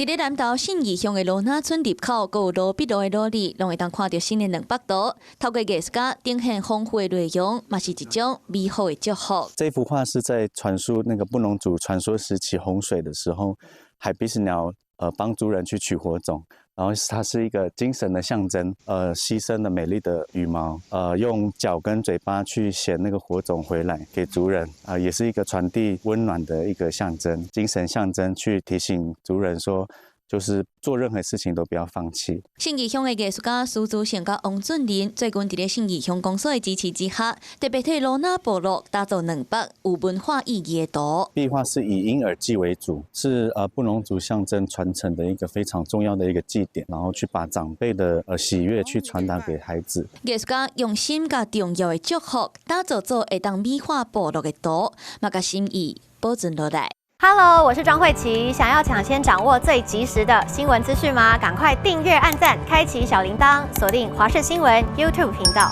伫咧南投信义乡的罗那村入口，还有路笔路的路里，拢会当看到新的200图。透过艺术家呈现丰富的内容，嘛是一种美好的祝福。这幅画是在传述那个布农族传说时期洪水的时候，海鼻屎鸟帮族人去取火种。 然后它是一个精神的象征，牺牲了美丽的羽毛，用脚跟嘴巴去衔那个火种回来给族人，也是一个传递温暖的一个象征，精神象征去提醒族人说，就是做任何事情都不要放弃。信义乡的艺术家苏祖成甲王俊林最近伫咧信义乡公所的支持之下，特别替罗那部落打造200有文化意义的图。壁画是以婴儿祭为主，是布农族象征传承的一个非常重要的一个祭典，然后去把长辈的喜悦去传达给孩子。艺术家用心甲重要的祝福，打造做会当美化部落的图，嘛甲心意保存落来。 Hello， 我是庄慧琪。想要抢先掌握最及时的新闻资讯吗？赶快订阅、按赞、开启小铃铛，锁定华视新闻 YouTube 频道。